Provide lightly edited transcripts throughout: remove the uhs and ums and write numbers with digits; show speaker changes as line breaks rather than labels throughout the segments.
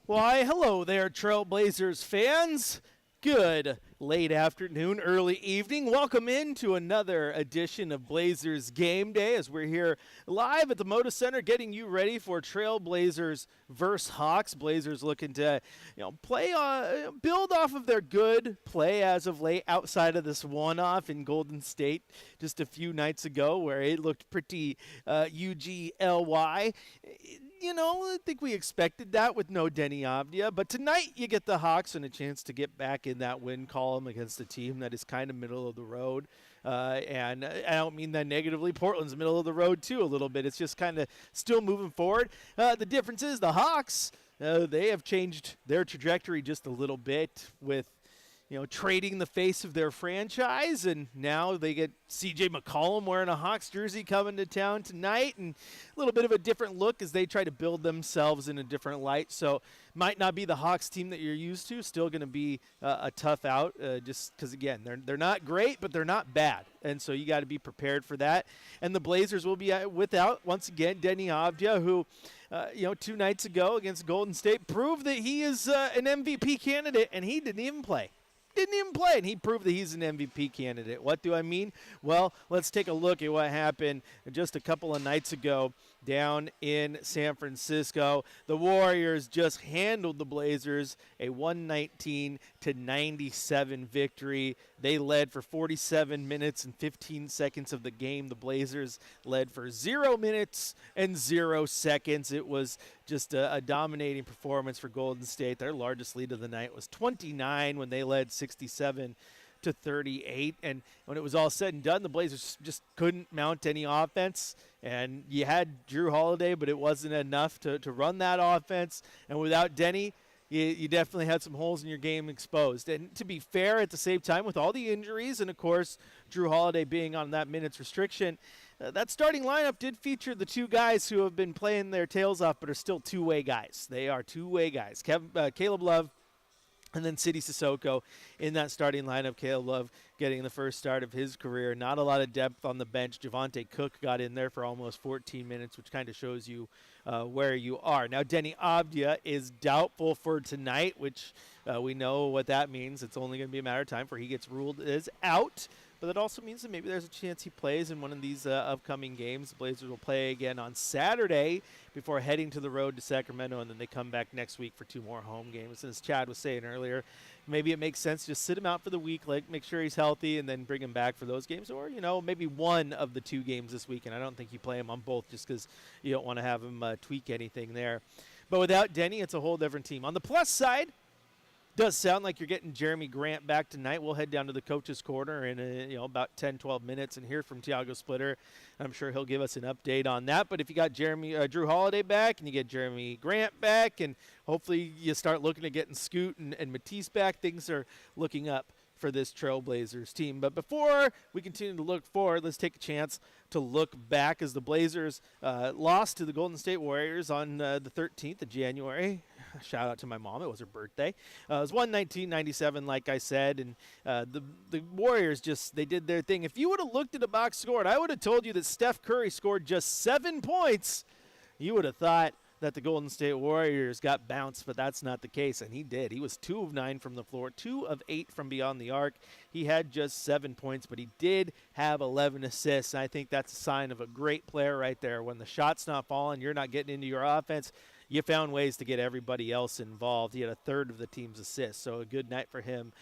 Why, hello there, Trailblazers fans. Good late afternoon, early evening. Welcome into another edition of Blazers Game Day as we're here live at the Moda Center getting you ready for Trailblazers versus Hawks. Blazers looking to, play build off of their good play as of late outside of this one-off in Golden State just a few nights ago where it looked pretty UGLY. I think we expected that with no Denny Avdia. But tonight you get the Hawks and a chance to get back in that win column against a team that is kind of middle of the road. And I don't mean that negatively. Portland's middle of the road, too, a little bit. It's just kind of still moving forward. The difference is the Hawks, they have changed their trajectory just a little bit with trading the face of their franchise, and now they get C.J. McCollum wearing a Hawks jersey coming to town tonight, and a little bit of a different look as they try to build themselves in a different light. So might not be the Hawks team that you're used to, still going to be a tough out just because, again, they're not great, but they're not bad, and so you got to be prepared for that. And the Blazers will be without, once again, Denny Avdia, who 2 nights ago against Golden State proved that he is an MVP candidate, and he didn't even play. And he proved that he's an MVP candidate. What do I mean? Well, let's take a look at what happened just a couple of nights ago down in San Francisco. The Warriors just handled the Blazers, a 119-97 victory. They led for 47 minutes and 15 seconds of the game. The Blazers led for 0 minutes and 0 seconds. It was just a dominating performance for Golden State. Their largest lead of the night was 29 when they led 67-38. And when it was all said and done, the Blazers just couldn't mount any offense. And you had Drew Holiday, but it wasn't enough to run that offense. And without Denny, you definitely had some holes in your game exposed. And to be fair, at the same time, with all the injuries and, of course, Drew Holiday being on that minutes restriction, that starting lineup did feature the two guys who have been playing their tails off but are still two-way guys. They are two-way guys. Caleb Love and then Sidy Cissoko in that starting lineup. Caleb Love getting the first start of his career. Not a lot of depth on the bench. Javonte Cook got in there for almost 14 minutes, which kind of shows you where you are. Now, Denny Avdia is doubtful for tonight, which we know what that means. It's only going to be a matter of time before he gets ruled as out. But that also means that maybe there's a chance he plays in one of these upcoming games. The Blazers will play again on Saturday before heading to the road to Sacramento, and then they come back next week for 2 more home games. And as Chad was saying earlier, maybe it makes sense to just sit him out for the week, make sure he's healthy, and then bring him back for those games. Or, maybe one of the 2 games this week, and I don't think you play him on both just because you don't want to have him tweak anything there. But without Denny, it's a whole different team. On the plus side, does sound like you're getting Jeremy Grant back tonight. We'll head down to the coach's corner in about 10-12 minutes and hear from Tiago Splitter. I'm sure he'll give us an update on that. But if you got Drew Holiday back and you get Jeremy Grant back, and hopefully you start looking at getting Scoot and Matisse back, things are looking up for this Trailblazers team. But before we continue to look forward, let's take a chance to look back as the Blazers lost to the Golden State Warriors on the 13th of January. Shout out to my mom. It was her birthday. It was 119-97, like I said, and the Warriors they did their thing. If you would have looked at a box score and I would have told you that Steph Curry scored just 7 points, you would have thought that the Golden State Warriors got bounced, but that's not the case, and he did. He was 2 of 9 from the floor, 2 of 8 from beyond the arc. He had just 7 points, but he did have 11 assists, and I think that's a sign of a great player right there. When the shot's not falling, you're not getting into your offense, you found ways to get everybody else involved. He had a third of the team's assists, so a good night for him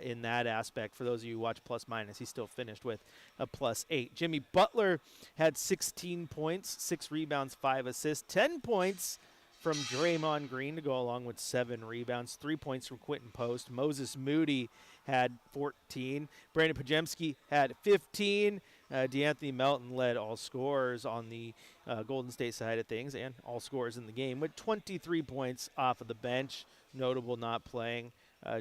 in that aspect. For those of you who watch plus minus, he still finished with a +8. Jimmy Butler had 16 points, 6 rebounds, 5 assists, 10 points from Draymond Green to go along with 7 rebounds, 3 points from Quentin Post. Moses Moody had 14. Brandon Pajemski had 15. DeAnthony Melton led all scorers on the Golden State side of things and all scorers in the game with 23 points off of the bench. Notable not playing.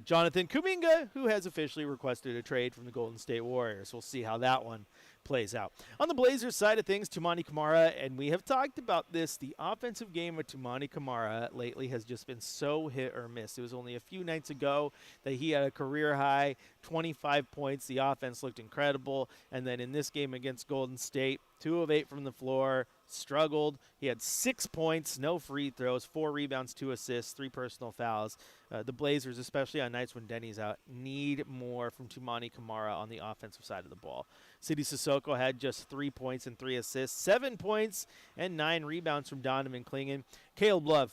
Jonathan Kuminga, who has officially requested a trade from the Golden State Warriors. We'll see how that one plays out. On the Blazers side of things, Toumani Camara, and we have talked about this, the offensive game of Toumani Camara lately has just been so hit or miss. It was only a few nights ago that he had a career high 25 points. The offense looked incredible. And then in this game against Golden State, 2 of 8 from the floor, struggled. He had 6 points, no free throws, 4 rebounds, 2 assists, 3 personal fouls. The Blazers, especially on nights when Denny's out, need more from Toumani Camara on the offensive side of the ball. Sidy Cissoko had just 3 points and 3 assists, 7 points and 9 rebounds from Donovan Clingan. Caleb Love,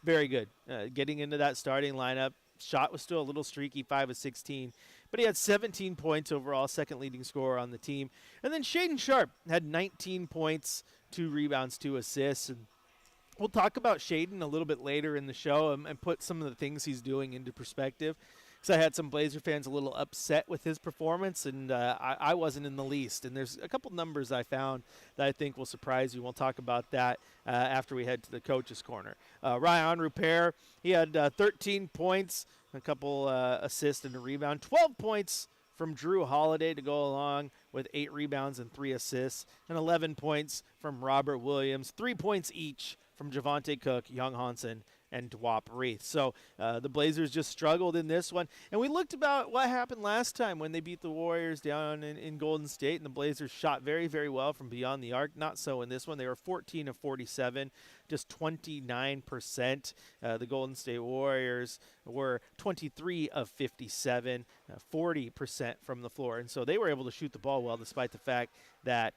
very good. Getting into that starting lineup. Shot was still a little streaky, 5 of 16. But he had 17 points overall, second leading scorer on the team. And then Shaedon Sharpe had 19 points, 2 rebounds, 2 assists. And we'll talk about Shaedon a little bit later in the show and put some of the things he's doing into perspective. Because I had some Blazer fans a little upset with his performance, and I wasn't in the least. And there's a couple numbers I found that I think will surprise you. We'll talk about that after we head to the coach's corner. Ryan Rupert, he had 13 points, a couple assists and a rebound, 12 points from Drew Holiday to go along with 8 rebounds and 3 assists, and 11 points from Robert Williams, 3 points each from Javonte Cook, Young Hansen, and Dwop Reith. So the Blazers just struggled in this one. And we looked about what happened last time when they beat the Warriors down in Golden State, and the Blazers shot very, very well from beyond the arc. Not so in this one. They were 14 of 47, just 29%. The Golden State Warriors were 23 of 57, 40% from the floor. And so they were able to shoot the ball well despite the fact that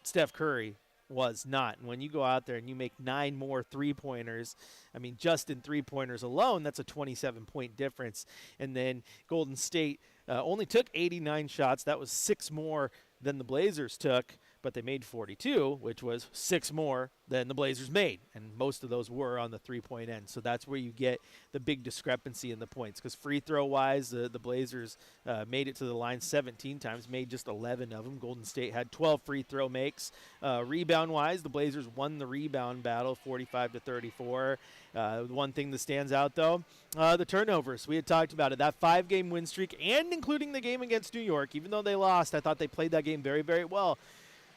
Steph Curry was not. And when you go out there and you make 9 more three-pointers, I mean, just in three-pointers alone, that's a 27-point difference. And then Golden State only took 89 shots. That was 6 more than the Blazers took, but they made 42, which was 6 more than the Blazers made. And most of those were on the three-point end. So that's where you get the big discrepancy in the points. Because free throw-wise, the Blazers made it to the line 17 times, made just 11 of them. Golden State had 12 free throw makes. Rebound-wise, the Blazers won the rebound battle 45-34. One thing that stands out, though, the turnovers. We had talked about it. That 5-game win streak, and including the game against New York, even though they lost, I thought they played that game very, very well.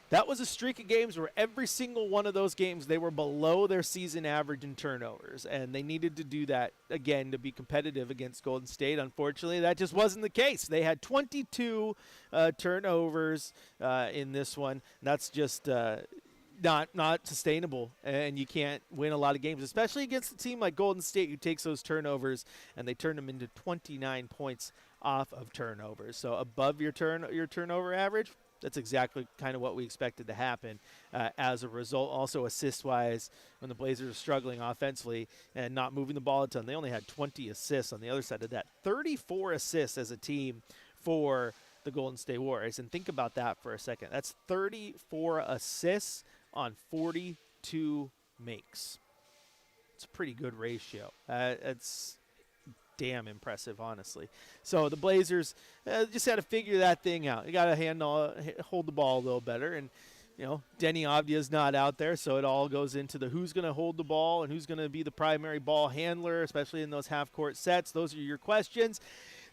That was a streak of games where every single one of those games they were below their season average in turnovers, and they needed to do that again to be competitive against Golden State. Unfortunately, that just wasn't the case. They had 22 turnovers in this one. That's just not sustainable, and you can't win a lot of games, especially against a team like Golden State who takes those turnovers and they turn them into 29 points off of turnovers. So above your turnover average. That's exactly kind of what we expected to happen as a result. Also, assist-wise, when the Blazers are struggling offensively and not moving the ball a ton, they only had 20 assists on the other side of that. 34 assists as a team for the Golden State Warriors. And think about that for a second. That's 34 assists on 42 makes. It's a pretty good ratio. It's damn impressive, honestly. So the Blazers just had to figure that thing out. You got to hold the ball a little better. And, you know, Denny Avdia's not out there, so it all goes into the who's going to hold the ball and who's going to be the primary ball handler, especially in those half-court sets. Those are your questions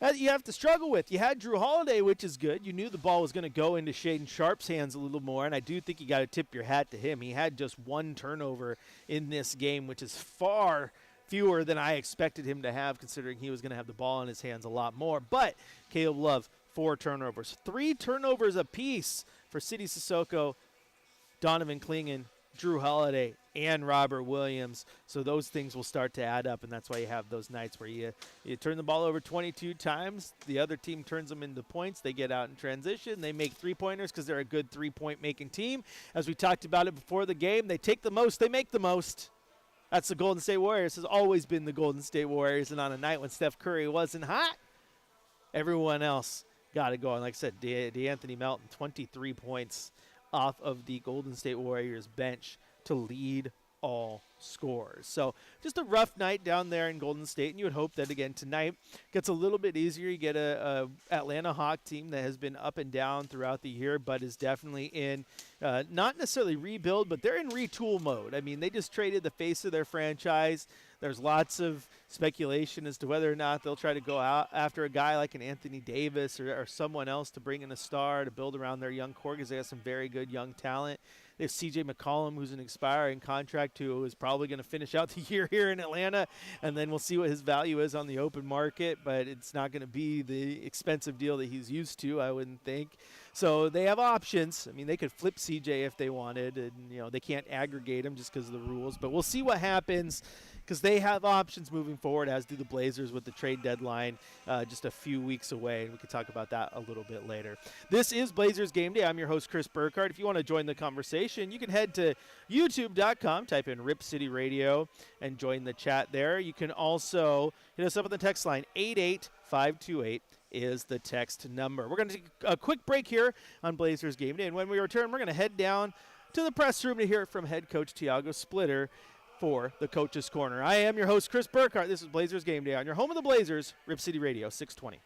that you have to struggle with. You had Drew Holiday, which is good. You knew the ball was going to go into Shaedon Sharpe's hands a little more, and I do think you got to tip your hat to him. He had just 1 turnover in this game, which is far fewer than I expected him to have, considering he was going to have the ball in his hands a lot more. But Caleb Love, 4 turnovers. 3 turnovers apiece for Sidy Cissoko, Donovan Clingan, Drew Holiday, and Robert Williams. So those things will start to add up, and that's why you have those nights where you turn the ball over 22 times. The other team turns them into points. They get out in transition. They make three-pointers because they're a good three-point making team. As we talked about it before the game, they take the most, they make the most. That's the Golden State Warriors. Has always been the Golden State Warriors. And on a night when Steph Curry wasn't hot, everyone else got it going. Like I said, DeAnthony Melton, 23 points off of the Golden State Warriors bench to lead all scorers. So just a rough night down there in Golden State, and you would hope that, again, tonight gets a little bit easier. You get a Atlanta Hawk team that has been up and down throughout the year, but is definitely in not necessarily rebuild, but they're in retool mode. I mean, they just traded the face of their franchise. There's lots of speculation as to whether or not they'll try to go out after a guy like an Anthony Davis or someone else to bring in a star to build around their young core, because they have some very good young talent. They have C.J. McCollum, who's an expiring contract, who is probably going to finish out the year here in Atlanta, and then we'll see what his value is on the open market, but it's not going to be the expensive deal that he's used to, I wouldn't think. So they have options. I mean, they could flip CJ if they wanted, and they can't aggregate him just because of the rules. But we'll see what happens, because they have options moving forward, as do the Blazers with the trade deadline just a few weeks away, and we can talk about that a little bit later. This is Blazers Game Day. I'm your host, Chris Burkhardt. If you want to join the conversation, you can head to youtube.com, type in Rip City Radio, and join the chat there. You can also hit us up on the text line, 88528. Is the text number. We're going to take a quick break here on Blazers Game Day, and when we return, we're going to head down to the press room to hear from head coach Tiago Splitter for the Coach's Corner. I am your host, Chris Burkhardt. This is Blazers Game Day on your home of the Blazers, Rip City Radio, 620.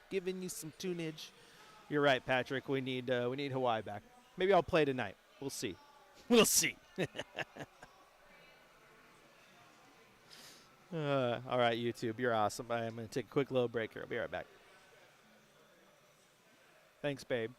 Giving you some tunage. You're right, Patrick. We need Hawaii back. Maybe I'll play tonight. We'll see. We'll see. All right, YouTube. You're awesome. I'm going to take a quick little break here. I'll be right back. Thanks, babe.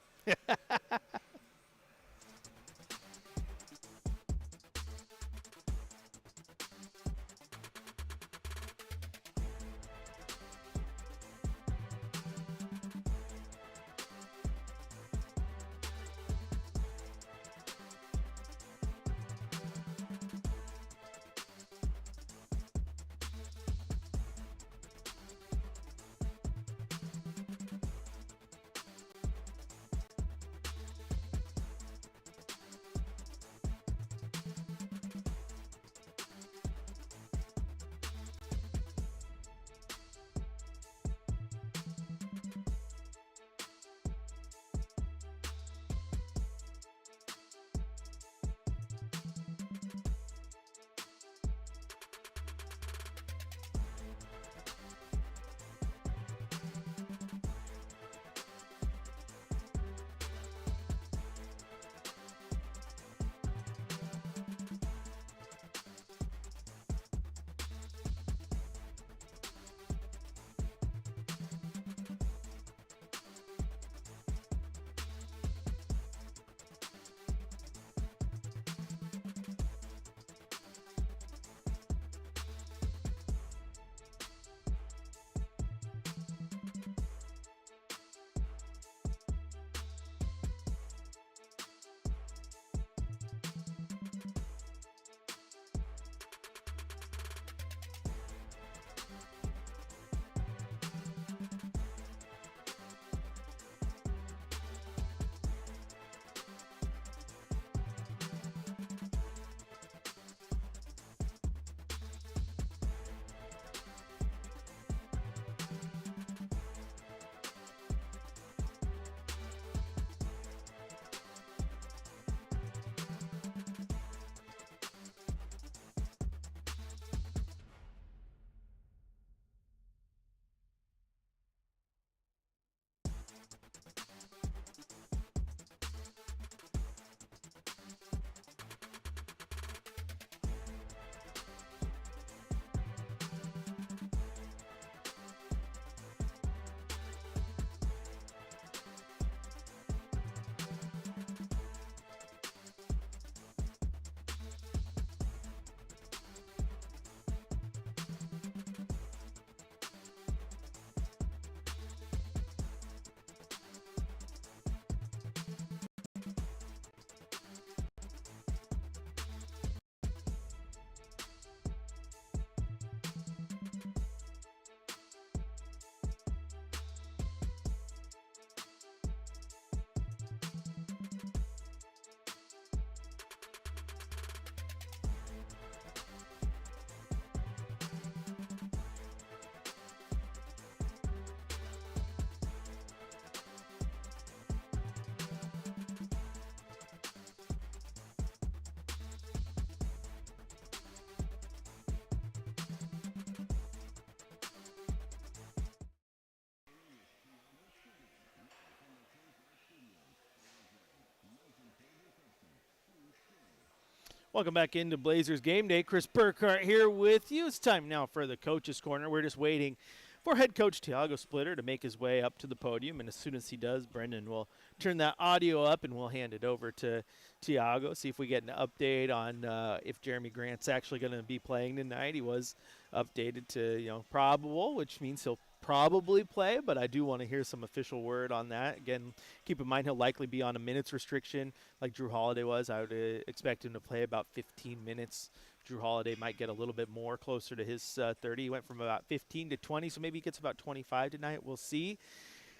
Welcome back into Blazers Game Day. Chris Burkhardt here with you. It's time now for the Coach's Corner. We're just waiting for head coach Tiago Splitter to make his way up to the podium, and as soon as he does, Brendan will turn that audio up and we'll hand it over to Tiago, see if we get an update on if Jeremy Grant's actually going to be playing tonight. He was updated to probable, which means he'll probably play, but I do want to hear some official word on that. Again, keep in mind he'll likely be on a minutes restriction like Drew Holiday was. I would expect him to play about 15 minutes. Drew Holiday might get a little bit more, closer to his 30. He went from about 15 to 20, so maybe he gets about 25 tonight. We'll see.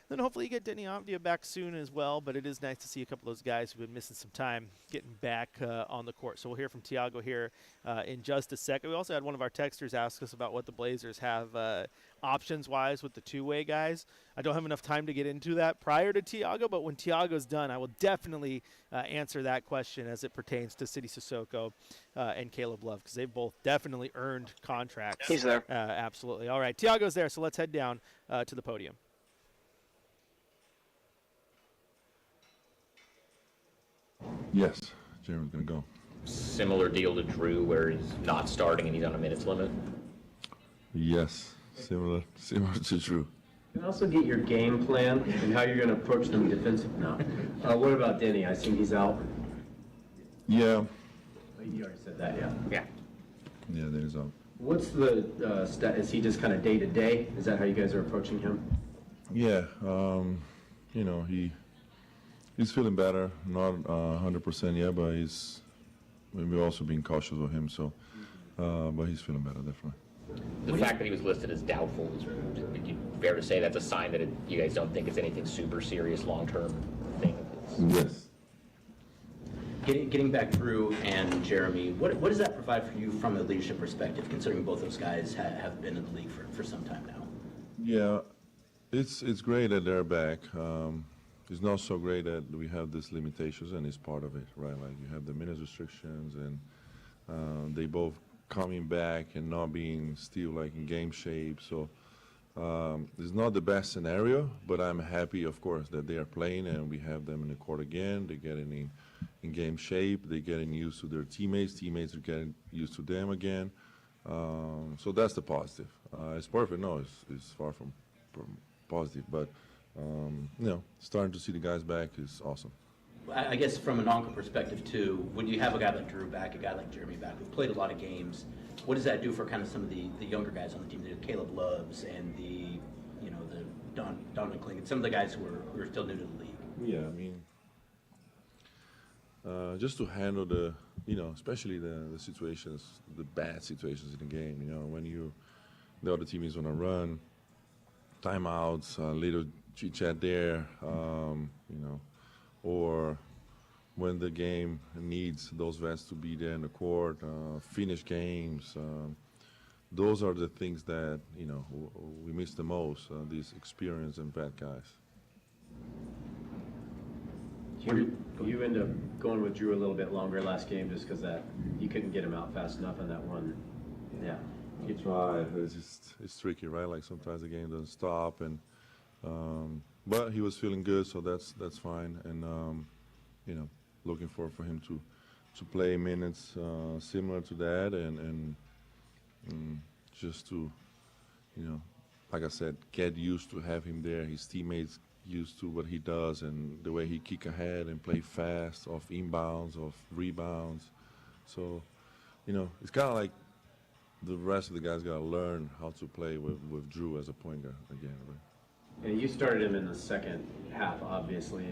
Then hopefully you get Denny Avdia back soon as well, but it is nice to see a couple of those guys who've been missing some time getting back on the court. So we'll hear from Tiago here in just a second. We also had one of our texters ask us about what the Blazers have options-wise with the two-way guys. I don't have enough time to get into that prior to Tiago, but when Tiago's done, I will definitely answer that question as it pertains to Sidy Cissoko and Caleb Love, because they've both definitely earned contracts.
He's there.
Absolutely. All right, Tiago's there, so let's head down to the podium.
Yes, Jeremy's going to go.
Similar deal to Drew where he's not starting and he's on a minutes limit?
Yes, similar to Drew.
Can I also get your game plan and how you're going to approach them defensively now? What about Denny? I see he's out.
Yeah.
Oh, you already said that, yeah.
Yeah.
Yeah, Denny's out.
What's the is he just kind of day to day? Is that how you guys are approaching him?
Yeah, he's feeling better. Not 100% yet, but we're also being cautious with him. So, but he's feeling better, definitely.
The fact that he was listed as doubtful, is fair to say that's a sign that you guys don't think it's anything super serious long-term thing?
Yes.
Getting back Drew and Jeremy, what does that provide for you from a leadership perspective, considering both those guys have been in the league for some time now?
Yeah, it's great that they're back. It's not so great that we have these limitations, and it's part of it, right? Like you have the minutes restrictions, and they both coming back and not being still like in game shape. So it's not the best scenario, but I'm happy, of course, that they are playing and we have them in the court again. They're getting in game shape. They're getting used to their teammates. Teammates are getting used to them again. So that's the positive. It's perfect. No, it's far from positive, but starting to see the guys back is awesome.
I guess from a non-com perspective too, when you have a guy like Drew back, a guy like Jeremy back, who've played a lot of games, what does that do for kind of some of the younger guys on the team, the Caleb Loves and the Donovan Kling, and some of the guys who are still new to the league?
Yeah, I mean, just to handle especially the situations, the bad situations in the game. When the other team is on a run, timeouts, little chit chat there, or when the game needs those vets to be there in the court, finish games. Those are the things that we miss the most. These experienced and vet guys.
You end up going with Drew a little bit longer last game just because that you couldn't get him out fast enough on that one. Yeah.
You try. It's tricky, right? Like sometimes the game doesn't stop, and but he was feeling good, so that's fine. And looking for him to play minutes similar to that, and just to like I said, get used to have him there. His teammates used to what he does and the way he kick ahead and play fast off inbounds, off rebounds. So it's kind of like the rest of the guys got to learn how to play with Drew as a point guard again, right?
And you started him in the second half, obviously.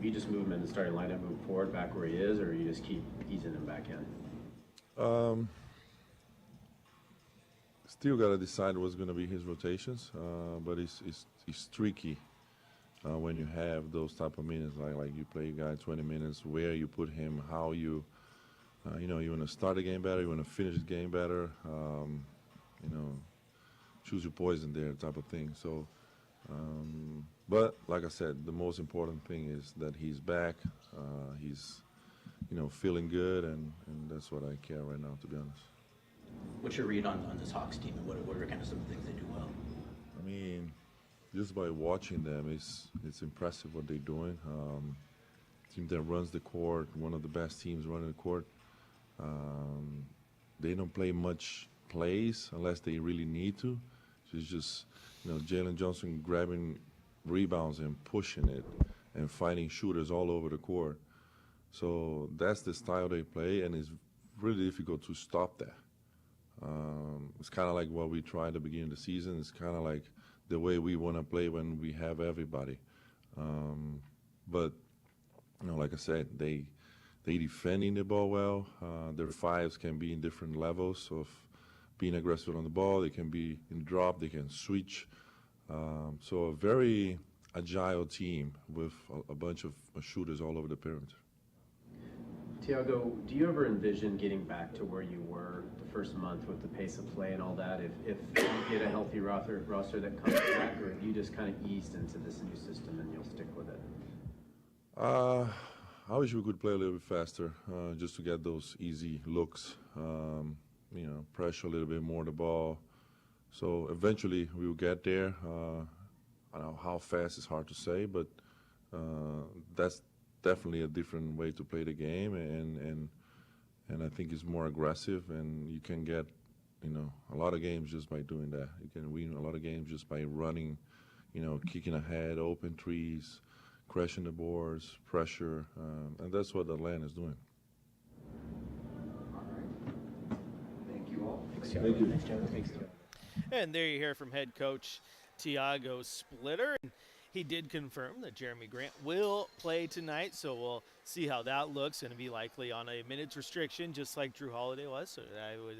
You just move him in the starting lineup, move forward back where he is, or you just keep easing him back in?
Still got to decide what's going to be his rotations, but it's tricky when you have those type of minutes, like you play a guy 20 minutes, where you put him, how you want to start the game better, you want to finish the game better, choose your poison there type of thing. So, but like I said, the most important thing is that he's back, he's feeling good, and that's what I care right now, to be honest.
What's your read on this Hawks team, and what are kind of some of the things they do well?
I mean, just by watching them, it's impressive what they're doing. Team that runs the court, one of the best teams running the court. They don't play much plays unless they really need to. So it's just, Jalen Johnson grabbing rebounds and pushing it and finding shooters all over the court. So that's the style they play, and it's really difficult to stop that. It's kind of like what we tried at the beginning of the season. It's kind of like the way we want to play when we have everybody. But like I said, they defending the ball well. Their fives can be in different levels of being aggressive on the ball. They can be in drop. They can switch. So a very agile team with a bunch of shooters all over the perimeter.
Tiago, do you ever envision getting back to where you were the first month with the pace of play and all that? If you get a healthy roster that comes back, or if you just kind of eased into this new system and you'll stick with it?
I wish we could play a little bit faster, just to get those easy looks. Pressure a little bit more the ball. So eventually we will get there. I don't know how fast is hard to say, but that's definitely a different way to play the game, and I think it's more aggressive, and you can get a lot of games just by doing that. You can win a lot of games just by running, kicking ahead, open threes, crashing the boards, pressure, and that's what Atlanta is doing.
Thank you all.
Thank you.
And there you hear from head coach Tiago Splitter. He did confirm that Jeremy Grant will play tonight, so we'll see how that looks. Going to be likely on a minutes restriction, just like Drew Holiday was. So I would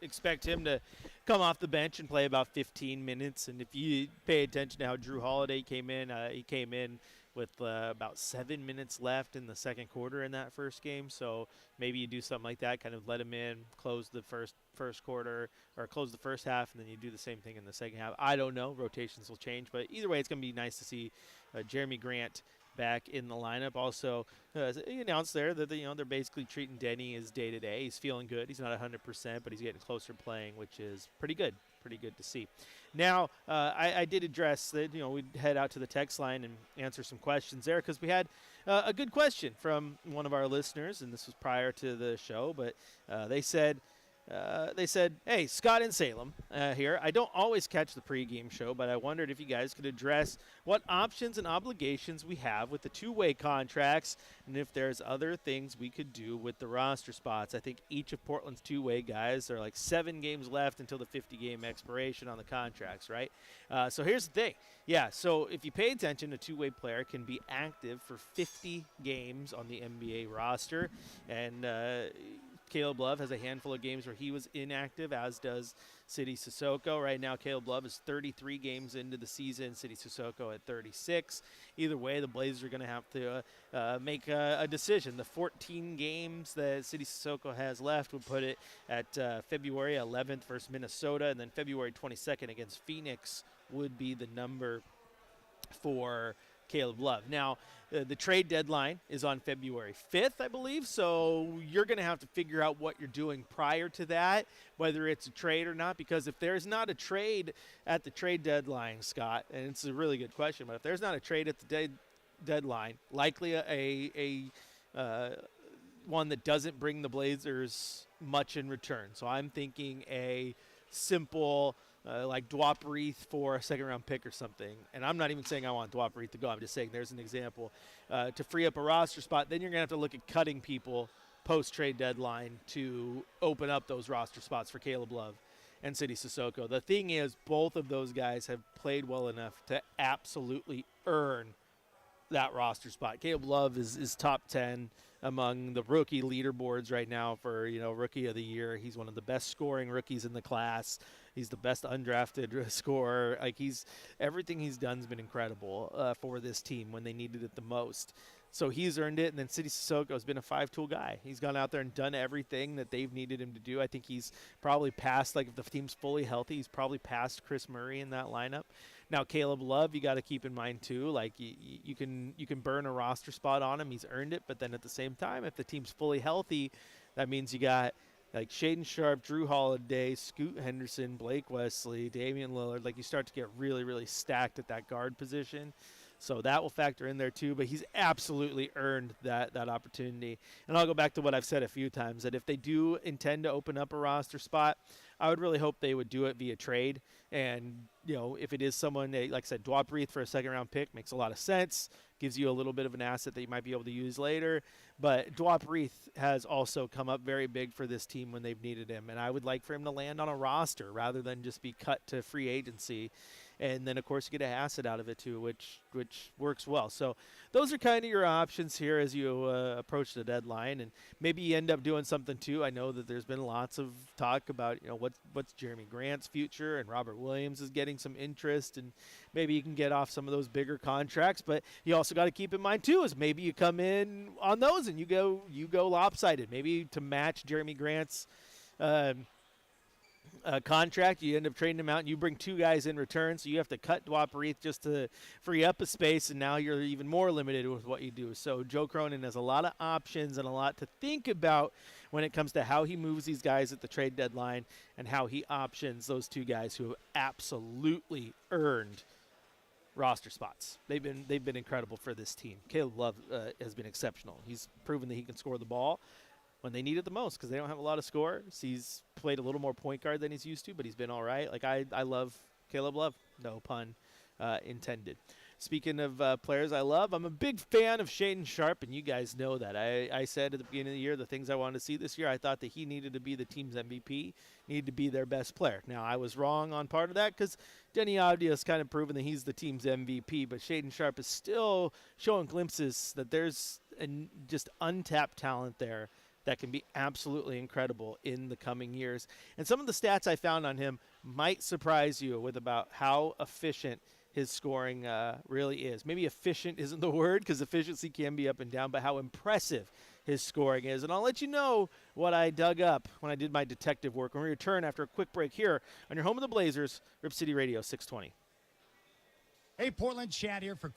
expect him to come off the bench and play about 15 minutes. And if you pay attention to how Drew Holiday came in, he came in with about 7 minutes left in the second quarter in that first game. So maybe you do something like that, kind of let him in, close the first quarter, or close the first half, and then you do the same thing in the second half. I don't know. Rotations will change. But either way, it's going to be nice to see Jeremy Grant back in the lineup. Also, he announced there that they're basically treating Denny as day-to-day. He's feeling good. He's not 100%, but he's getting closer playing, which is pretty good. Pretty good to see. Now, I did address that, we'd head out to the text line and answer some questions there, because we had a good question from one of our listeners, and this was prior to the show, but they said, hey, Scott in Salem here. I don't always catch the pregame show, but I wondered if you guys could address what options and obligations we have with the two-way contracts, and if there's other things we could do with the roster spots. I think each of Portland's two-way guys, there are like 7 games left until the 50-game expiration on the contracts, right? So here's the thing. Yeah, so if you pay attention, a two-way player can be active for 50 games on the NBA roster, and Caleb Love has a handful of games where he was inactive, as does Sidy Cissoko. Right now, Caleb Love is 33 games into the season, Sidy Cissoko at 36. Either way, the Blazers are going to have to make a decision. The 14 games that Sidy Cissoko has left would put it at February 11th versus Minnesota, and then February 22nd against Phoenix would be the number for Caleb Love. Now, the trade deadline is on February 5th, I believe, so you're going to have to figure out what you're doing prior to that, whether it's a trade or not, because if there's not a trade at the trade deadline, Scott, and it's a really good question, but if there's not a trade at the deadline, likely a one that doesn't bring the Blazers much in return. So I'm thinking a simple like Dwap Reith for a second-round pick or something. And I'm not even saying I want Dwap Reith to go. I'm just saying there's an example. To free up a roster spot, then you're going to have to look at cutting people post-trade deadline to open up those roster spots for Caleb Love and Sidy Cissoko. The thing is, both of those guys have played well enough to absolutely earn that roster spot. Caleb Love is top 10 among the rookie leaderboards right now for, rookie of the year. He's one of the best scoring rookies in the class. He's the best undrafted scorer. Everything he's done has been incredible for this team when they needed it the most. So he's earned it, and then Sidy Cissoko has been a five-tool guy. He's gone out there and done everything that they've needed him to do. I think he's probably passed, if the team's fully healthy, he's probably passed Chris Murray in that lineup. Now, Caleb Love, you got to keep in mind, too, you can burn a roster spot on him. He's earned it, but then at the same time, if the team's fully healthy, that means you got Shaedon Sharpe, Drew Holiday, Scoot Henderson, Blake Wesley, Damian Lillard. You start to get really, really stacked at that guard position. So that will factor in there too, but he's absolutely earned that opportunity. And I'll go back to what I've said a few times, that if they do intend to open up a roster spot, I would really hope they would do it via trade. And, if it is someone, like I said, Dwap Reith for a second-round pick makes a lot of sense, gives you a little bit of an asset that you might be able to use later. But Dwap Reith has also come up very big for this team when they've needed him, and I would like for him to land on a roster rather than just be cut to free agency. And then, of course, you get an asset out of it, too, which works well. So those are kind of your options here as you approach the deadline. And maybe you end up doing something, too. I know that there's been lots of talk about, what's Jeremy Grant's future, and Robert Williams is getting some interest. And maybe you can get off some of those bigger contracts. But you also got to keep in mind, too, is maybe you come in on those and you go lopsided. Maybe to match Jeremy Grant's contract, you end up trading him out, and you bring 2 guys in return, so you have to cut Dwap Reith just to free up a space, and now you're even more limited with what you do. So Joe Cronin has a lot of options and a lot to think about when it comes to how he moves these guys at the trade deadline and how he options those 2 guys who have absolutely earned roster spots. They've been incredible for this team. Caleb Love has been exceptional. He's proven that he can score the ball when they need it the most, because they don't have a lot of scores. He's played a little more point guard than he's used to, but he's been all right. Like, I love Caleb Love, no pun intended. Speaking of players I love, I'm a big fan of Shaedon Sharpe, and you guys know that. I said at the beginning of the year the things I wanted to see this year. I thought that he needed to be the team's MVP, needed to be their best player. Now, I was wrong on part of that because Denny Avdia has kind of proven that he's the team's MVP, but Shaedon Sharpe is still showing glimpses that there's just untapped talent there that can be absolutely incredible in the coming years. And some of the stats I found on him might surprise you with about how efficient his scoring really is. Maybe efficient isn't the word, because efficiency can be up and down, but how impressive his scoring is. And I'll let you know what I dug up when I did my detective work when we return after a quick break here on your home of the Blazers, Rip City Radio 620.
Hey, Portland, Chad here for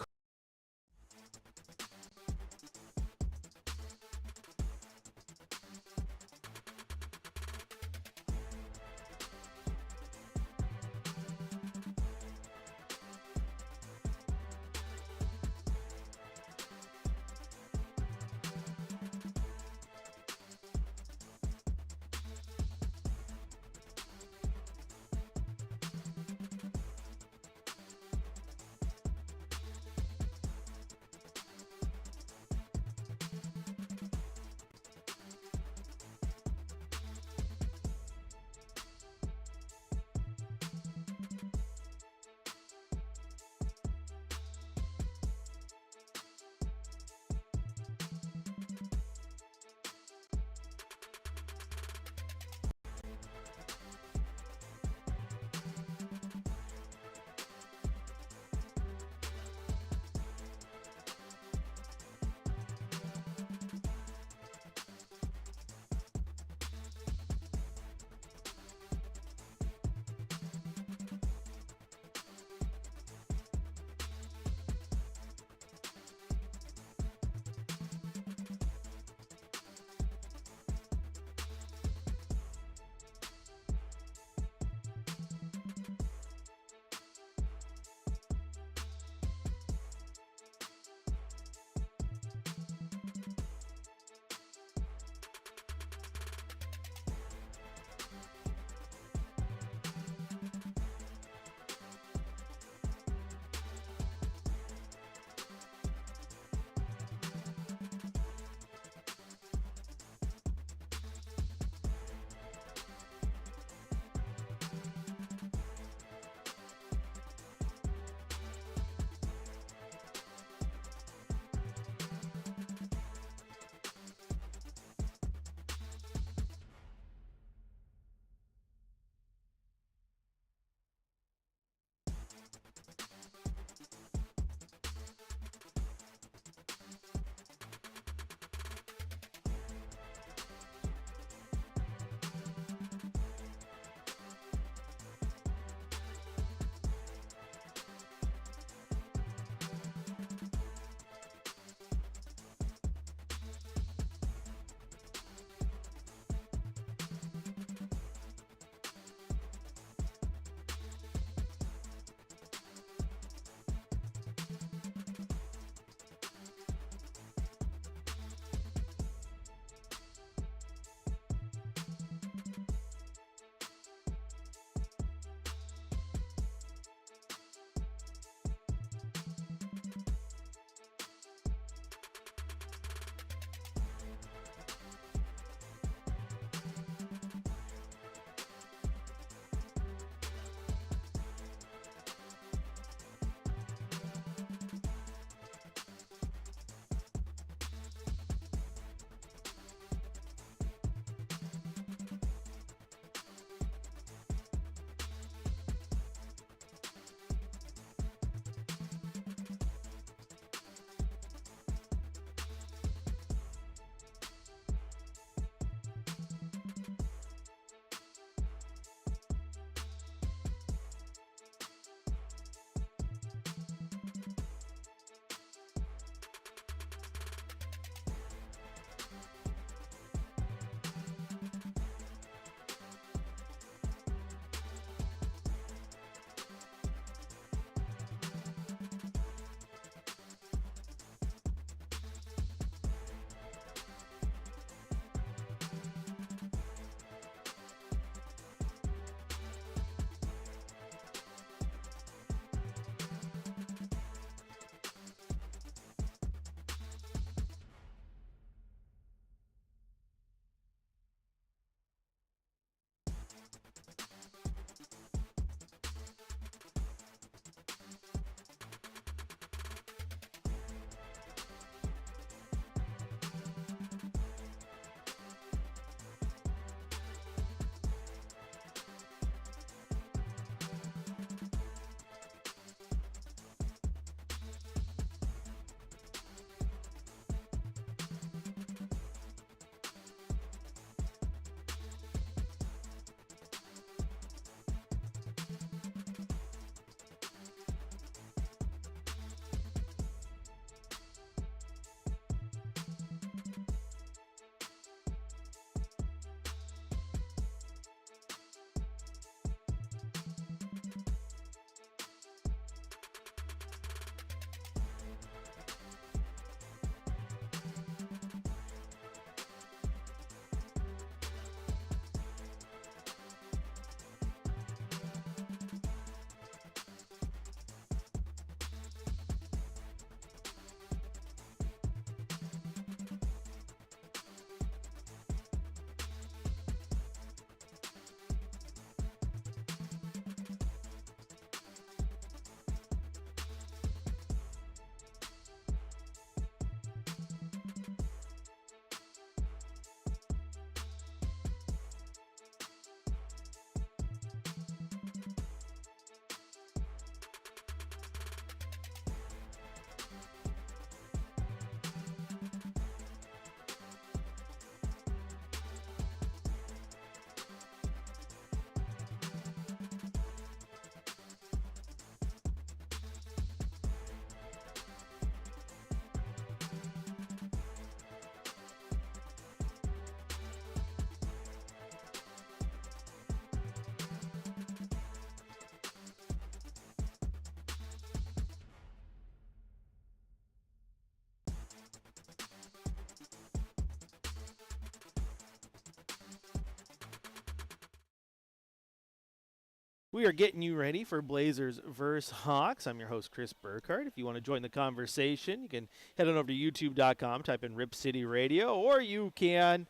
We are getting you ready for Blazers versus Hawks. I'm your host, Chris Burkhardt. If you want to join the conversation, you can head on over to youtube.com, type in Rip City Radio, or you can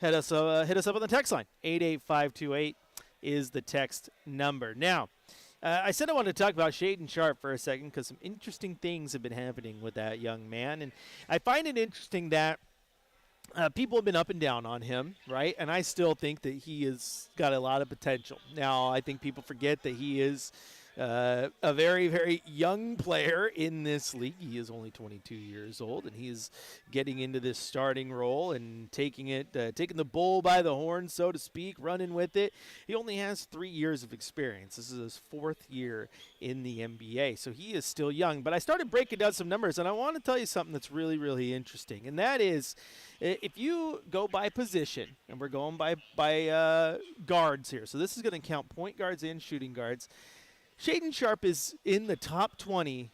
hit us up on the text line. 88528 is the text number. Now, I said I wanted to talk about Shaedon Sharpe for a second because some interesting things have been happening with that young man. And I find it interesting that people have been up and down on him, right? And I still think that he has got a lot of potential. Now, I think people forget that he is a very, very young player in this league. He is only 22 years old, and he's getting into this starting role and taking the bull by the horn, so to speak, running with it. He only has 3 years of experience. This is his 4th year in the NBA, so he is still young. But I started breaking down some numbers, and I want to tell you something that's really, really interesting, and that is if you go by position, and we're going by guards here, so this is going to count point guards and shooting guards. Shaedon Sharpe is in the top 20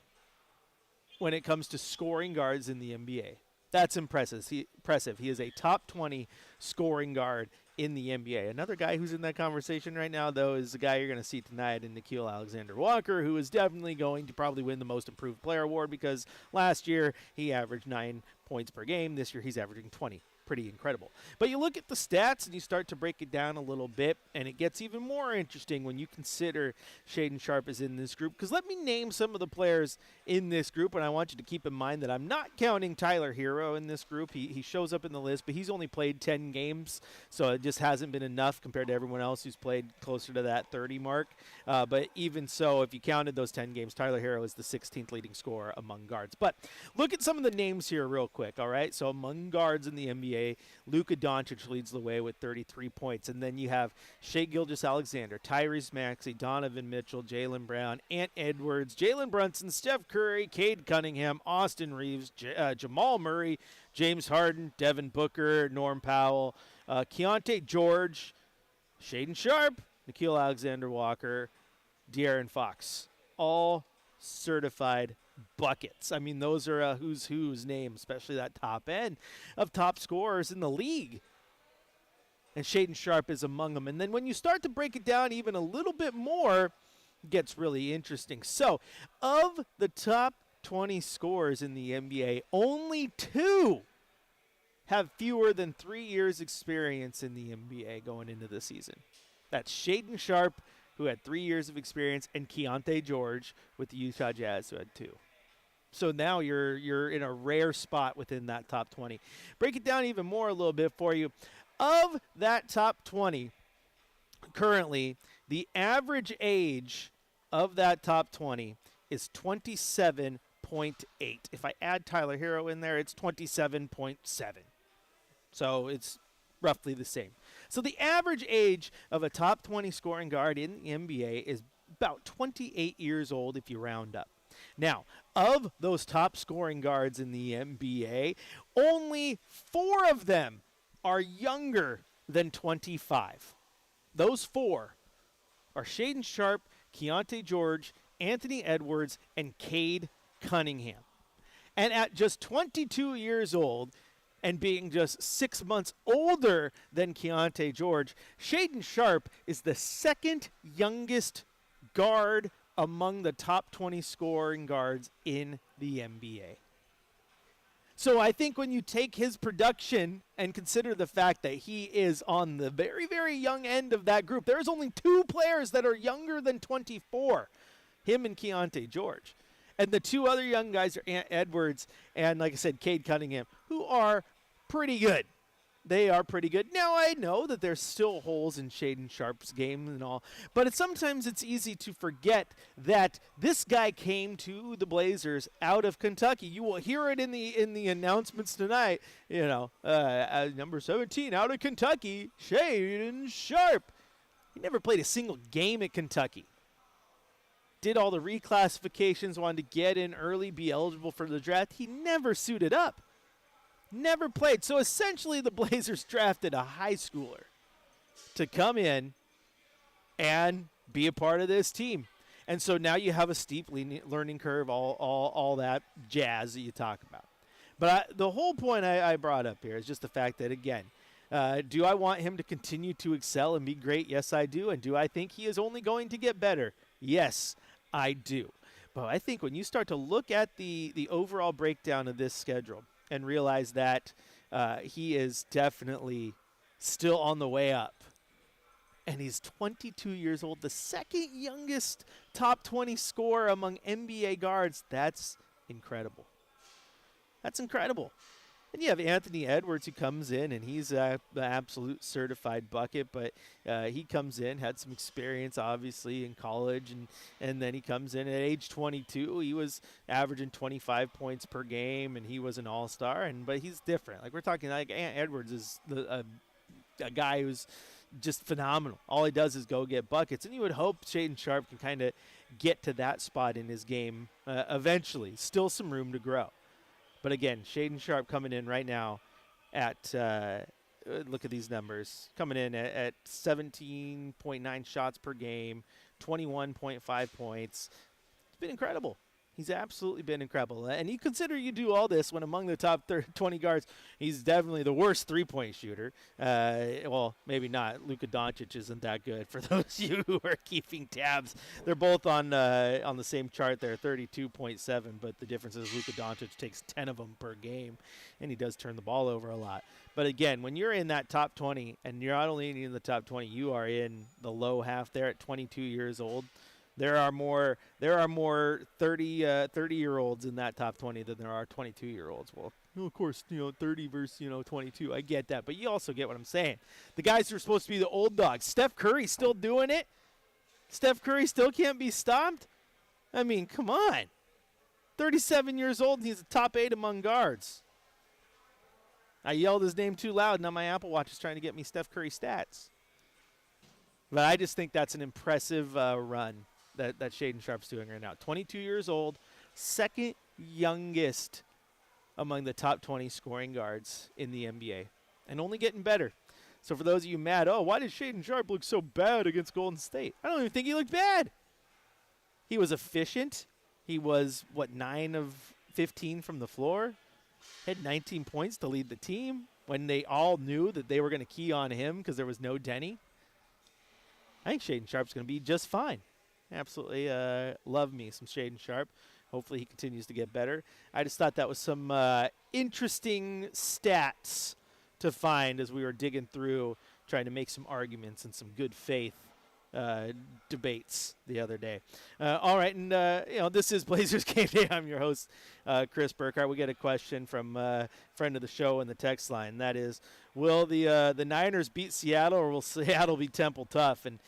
when it comes to scoring guards in the NBA. That's impressive. He is a top 20 scoring guard in the NBA. Another guy who's in that conversation right now, though, is the guy you're going to see tonight in Nickeil Alexander-Walker, who is definitely going to probably win the Most Improved Player award because last year he averaged 9 points per game. This year he's averaging 20. Pretty incredible. But you look at the stats and you start to break it down a little bit, and it gets even more interesting when you consider Shaedon Sharpe is in this group. Because let me name some of the players in this group, and I want you to keep in mind that I'm not counting Tyler Hero in this group. He shows up in the list, but he's only played 10 games, so it just hasn't been enough compared to everyone else who's played closer to that 30 mark. But even so, if you counted those 10 games, Tyler Hero is the 16th leading scorer among guards. But look at some of the names here real quick, all right? So among guards in the NBA, Luka Doncic leads the way with 33 points. And then you have Shai Gilgeous-Alexander, Tyrese Maxey, Donovan Mitchell, Jaylen Brown, Ant Edwards, Jalen Brunson, Steph Curry, Cade Cunningham, Austin Reeves, Jamal Murray, James Harden, Devin Booker, Norm Powell, Keontae George, Shaedon Sharpe, Nickeil Alexander-Walker, De'Aaron Fox. All certified buckets. I mean, those are a who's name, especially that top end of top scorers in the league. And Shaedon Sharpe is among them. And then when you start to break it down even a little bit more, it gets really interesting. So, of the top 20 scorers in the NBA, only 2 have fewer than 3 years experience in the NBA going into the season. That's Shaedon Sharpe, who had 3 years of experience, and Keontae George with the Utah Jazz, who had 2. So now you're in a rare spot within that top 20. Break it down even more a little bit for you. Of that top 20, currently, the average age of that top 20 is 27.8. If I add Tyler Hero in there, it's 27.7. So it's roughly the same. So the average age of a top 20 scoring guard in the NBA is about 28 years old if you round up. Now, of those top scoring guards in the NBA, only 4 of them are younger than 25. Those 4 are Shaedon Sharpe, Keontae George, Anthony Edwards, and Cade Cunningham. And at just 22 years old, and being just 6 months older than Keontae George, Shaedon Sharpe is the 2nd youngest guard among the top 20 scoring guards in the NBA. So I think when you take his production and consider the fact that he is on the very, very young end of that group, there's only 2 players that are younger than 24, him and Keontae George. And the 2 other young guys are Ant Edwards and, like I said, Cade Cunningham, who are pretty good. They are pretty good. Now, I know that there's still holes in Shaedon Sharpe's game and all, but sometimes it's easy to forget that this guy came to the Blazers out of Kentucky. You will hear it in the announcements tonight. You know, number 17 out of Kentucky, Shaedon Sharpe. He never played a single game at Kentucky. Did all the reclassifications, wanted to get in early, be eligible for the draft. He never suited up. Never played. So essentially the Blazers drafted a high schooler to come in and be a part of this team. And so now you have a steep learning curve, all that jazz that you talk about. But the whole point I brought up here is just the fact that, again, Do I want him to continue to excel and be great? Yes, I do. And do I think he is only going to get better? Yes, I do. But I think when you start to look at the overall breakdown of this schedule and realize that he is definitely still on the way up, and he's 22 years old, the second youngest top 20 scorer among NBA guards, that's incredible. That's incredible. And you have Anthony Edwards who comes in, and he's the absolute certified bucket, but he comes in, had some experience, obviously, in college, and then he comes in at age 22. He was averaging 25 points per game, and he was an all-star, but he's different. Like, we're talking, like, Edwards is a guy who's just phenomenal. All he does is go get buckets, and you would hope Shaedon Sharpe can kind of get to that spot in his game eventually. Still some room to grow. But again, Shaedon Sharpe coming in right now at, look at these numbers, coming in at 17.9 shots per game, 21.5 points. It's been incredible. He's absolutely been incredible. And you consider you do all this when among the top 20 guards, he's definitely the worst three-point shooter. Well, maybe not. Luka Doncic isn't that good. For those of you who are keeping tabs, they're both on the same chart there, 32.7. But the difference is Luka Doncic takes 10 of them per game, and he does turn the ball over a lot. But again, when you're in that top 20, and you're not only in the top 20, you are in the low half there at 22 years old. There are more 30-year-olds in that top 20 than there are 22-year-olds. Well, of course, 30 versus 22. I get that, but you also get what I'm saying. The guys who are supposed to be the old dogs. Steph Curry still doing it. Steph Curry still can't be stopped. I mean, come on. 37 years old, and he's a top 8 among guards. I yelled his name too loud. Now my Apple Watch is trying to get me Steph Curry stats. But I just think that's an impressive run that Shaedon Sharpe's doing right now. 22 years old, second youngest among the top 20 scoring guards in the NBA, and only getting better. So for those of you mad, why did Shaedon Sharpe look so bad against Golden State? I don't even think he looked bad. He was efficient. He was, 9 of 15 from the floor. Had 19 points to lead the team when they all knew that they were going to key on him because there was no Denny. I think Shaedon Sharpe's going to be just fine. Absolutely love me some Shaedon Sharpe. Hopefully he continues to get better. I just thought that was some interesting stats to find as we were digging through, trying to make some arguments and some good faith debates the other day. All right, and this is Blazers Game Day. I'm your host, Chris Burkhardt. We get a question from a friend of the show in the text line. That is, will the Niners beat Seattle, or will Seattle be Temple tough? And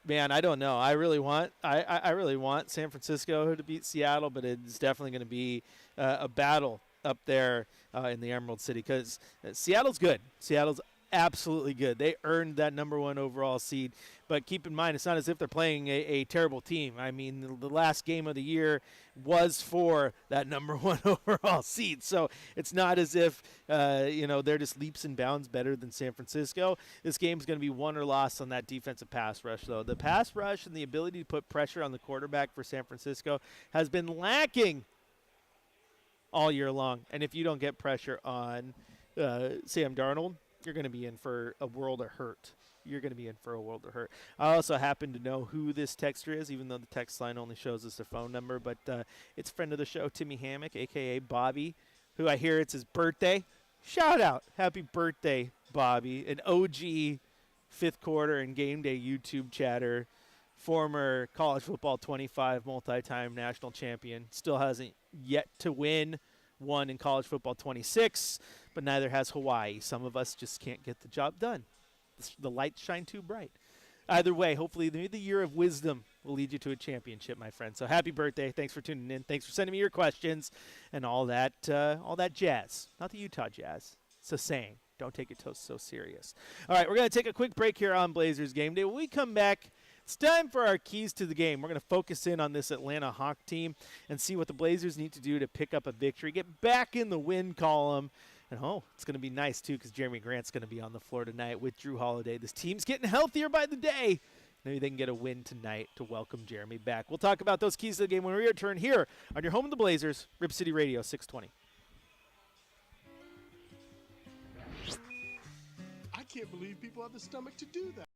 man, I don't know. I really want San Francisco to beat Seattle, but it's definitely going to be a battle up there in the Emerald City because Seattle's good. Seattle's absolutely good. They earned that #1 overall seed. But keep in mind, it's not as if they're playing a terrible team. I mean, the last game of the year was for that #1 overall seed. So it's not as if, they're just leaps and bounds better than San Francisco. This game's going to be won or lost on that defensive pass rush, though. The pass rush and the ability to put pressure on the quarterback for San Francisco has been lacking all year long. And if you don't get pressure on Sam Darnold, you're going to be in for a world of hurt. I also happen to know who this texter is, even though the text line only shows us their phone number. But it's a friend of the show, Timmy Hammock, a.k.a. Bobby, who I hear it's his birthday. Shout out. Happy birthday, Bobby. An OG fifth quarter and game day YouTube chatter, former college football 25 multi-time national champion. Still hasn't yet to win one in college football 26, but neither has Hawaii. Some of us just can't get the job done. The lights shine too bright. Either way, hopefully the year of wisdom will lead you to a championship, my friend. So happy birthday. Thanks for tuning in. Thanks for sending me your questions and all that jazz. Not the Utah Jazz. It's a saying. Don't take it so serious. All right, we're going to take a quick break here on Blazers Game Day. When we come back, it's time for our keys to the game. We're going to focus in on this Atlanta Hawk team and see what the Blazers need to do to pick up a victory, get back in the win column. And, it's going to be nice, too, because Jeremy Grant's going to be on the floor tonight with Drew Holiday. This team's getting healthier by the day. Maybe they can get a win tonight to welcome Jeremy back. We'll talk about those keys to the game when we return here on your home of the Blazers, Rip City Radio 620.
can't believe people have the stomach to do that.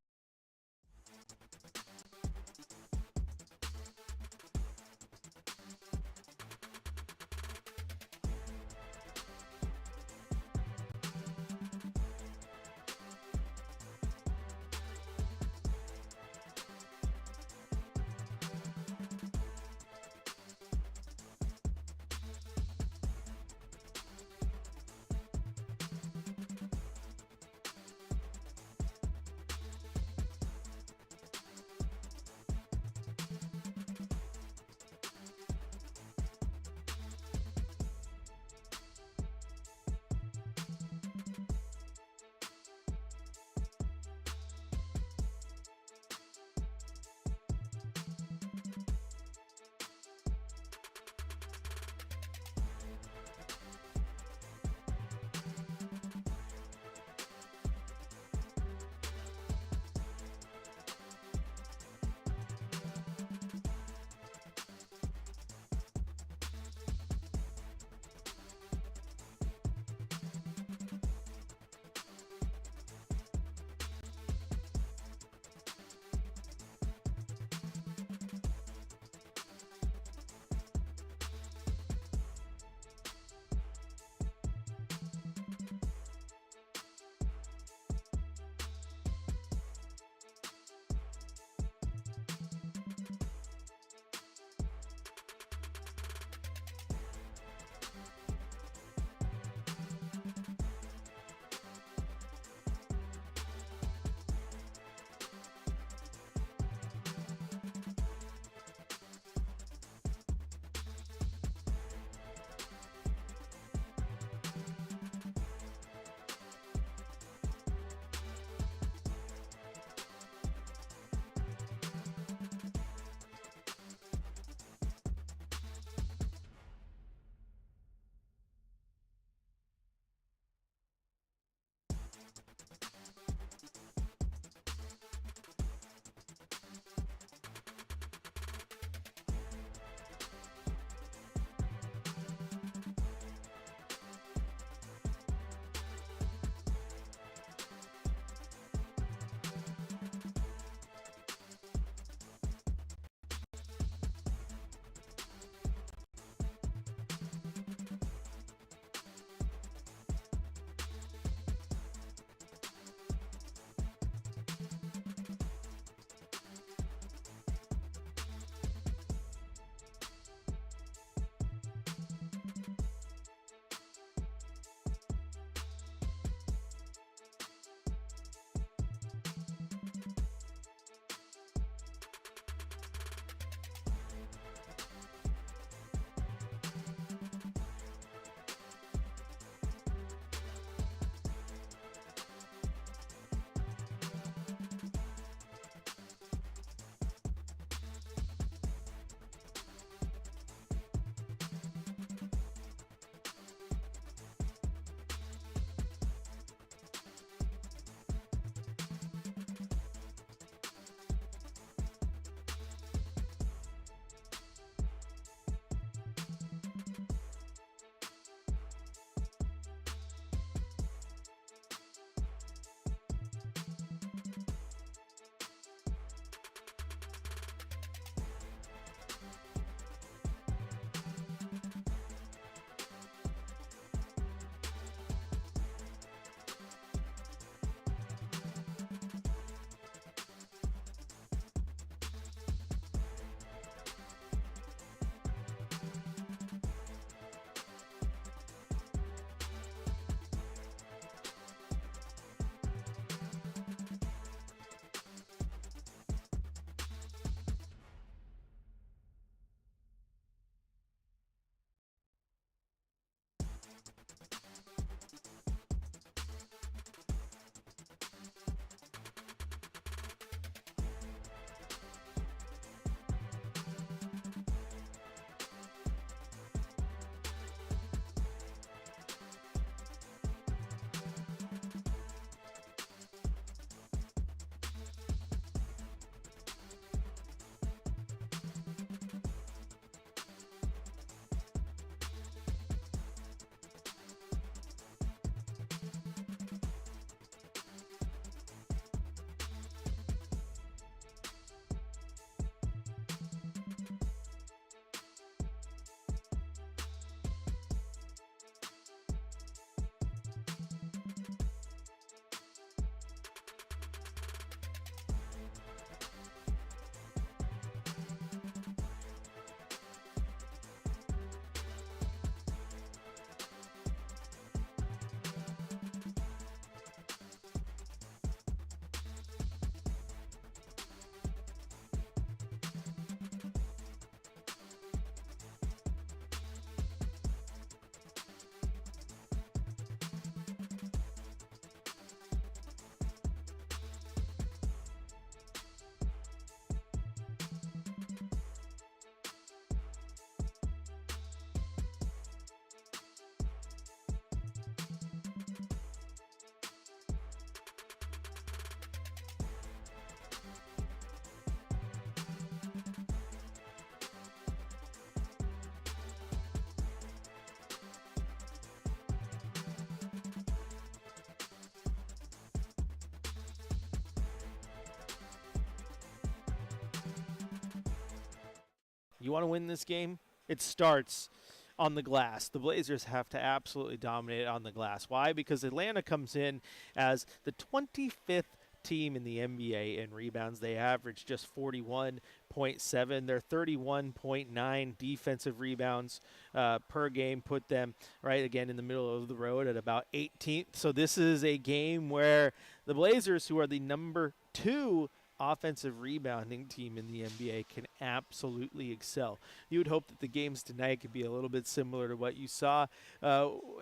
You want to win this game? It starts on the glass. The Blazers have to absolutely dominate on the glass. Why? Because Atlanta comes in as the 25th team in the NBA in rebounds. They average just 41.7. Their 31.9 defensive rebounds per game put them right again in the middle of the road at about 18th. So this is a game where the Blazers, who are the number 2 offensive rebounding team in the NBA, can absolutely excel. You would hope that the games tonight could be a little bit similar to what you saw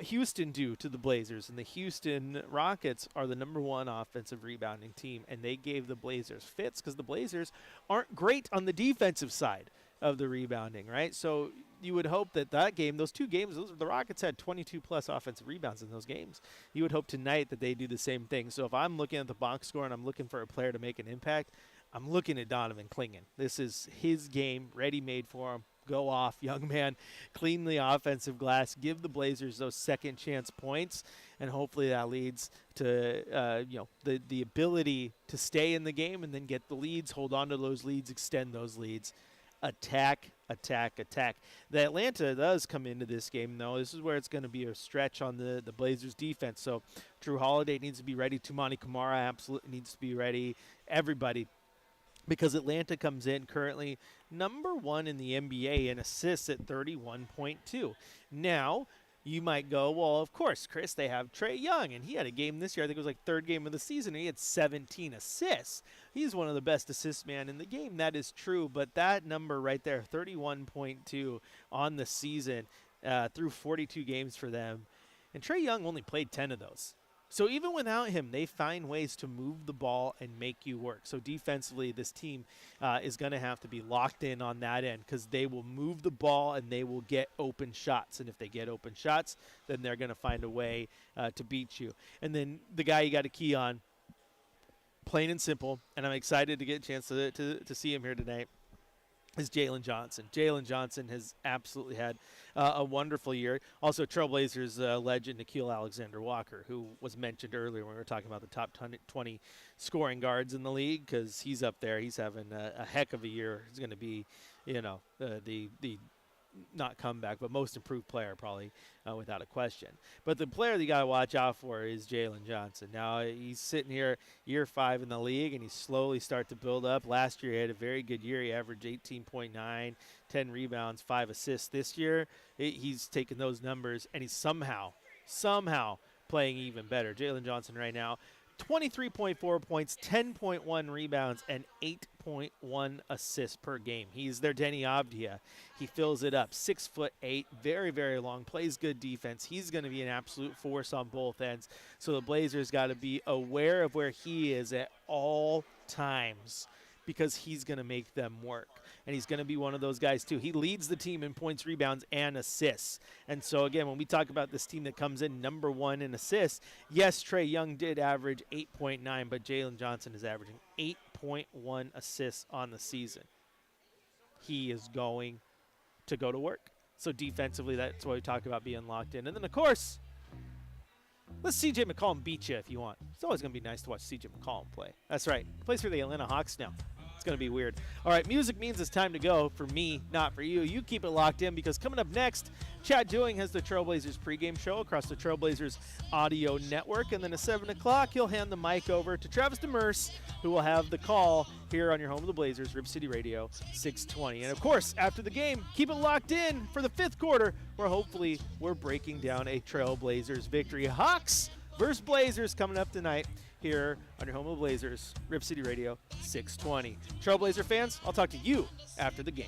Houston do to the Blazers. And the Houston Rockets are the number 1 offensive rebounding team, and they gave the Blazers fits because the Blazers aren't great on the defensive side of the rebounding, right? So you would hope that game, those 2 games, the Rockets had 22-plus offensive rebounds in those games. You would hope tonight that they do the same thing. So if I'm looking at the box score and I'm looking for a player to make an impact, I'm looking at Donovan Clingan. This is his game, ready-made for him. Go off, young man. Clean the offensive glass. Give the Blazers those second-chance points, and hopefully that leads to the ability to stay in the game and then get the leads, hold on to those leads, extend those leads. Attack, attack, attack. The Atlanta does come into this game, though. This is where it's going to be a stretch on the Blazers' defense. So Drew Holiday needs to be ready. Tumani Kamara absolutely needs to be ready. Everybody. Because Atlanta comes in currently number 1 in the NBA in assists at 31.2. Now, you might go, well, of course, Chris, they have Trae Young, and he had a game this year. I think it was like 3rd game of the season, and he had 17 assists. He's one of the best assist man in the game. That is true, but that number right there, 31.2 on the season through 42 games for them. And Trae Young only played 10 of those. So even without him, they find ways to move the ball and make you work. So defensively, this team is going to have to be locked in on that end because they will move the ball and they will get open shots. And if they get open shots, then they're going to find a way to beat you. And then the guy you got to key on, plain and simple, and I'm excited to get a chance to see him here tonight, is Jalen Johnson. Jalen Johnson has absolutely had a wonderful year. Also, Trailblazers legend Nickeil Alexander-Walker, who was mentioned earlier when we were talking about the top 20 scoring guards in the league, because he's up there. He's having a heck of a year. He's going to be, the not comeback, but most improved player probably without a question. But the player that you got to watch out for is Jalen Johnson. Now, he's sitting here year 5 in the league, and he's slowly starting to build up. Last year, he had a very good year. He averaged 18.9, 10 rebounds, 5 assists. This year, he's taken those numbers, and he's somehow playing even better. Jalen Johnson right now, 23.4 points, 10.1 rebounds, and 8.1 assists per game. He's their Denny Avdia. He fills it up. 6'8", very, very long, plays good defense. He's going to be an absolute force on both ends. So the Blazers got to be aware of where he is at all times, because he's going to make them work. And he's going to be one of those guys, too. He leads the team in points, rebounds, and assists. And so, again, when we talk about this team that comes in number 1 in assists, yes, Trae Young did average 8.9, but Jalen Johnson is averaging 8.1 assists on the season. He is going to go to work. So defensively, that's why we talk about being locked in. And then, of course, let C.J. McCollum beat you if you want. It's always going to be nice to watch C.J. McCollum play. That's right. He plays for the Atlanta Hawks now. It's going to be weird. All right, music means it's time to go for me, not for you. You keep it locked in, because coming up next, Chad Dewing has the Trailblazers pregame show across the Trailblazers audio network. And then at 7 o'clock, he'll hand the mic over to Travis Demers, who will have the call here on your home of the Blazers, Rip City Radio 620. And, of course, after the game, keep it locked in for the 5th quarter, where hopefully we're breaking down a Trailblazers victory. Hawks versus Blazers coming up tonight here on your home of the Blazers, Rip City Radio 620. Trailblazer fans, I'll talk to you after the game.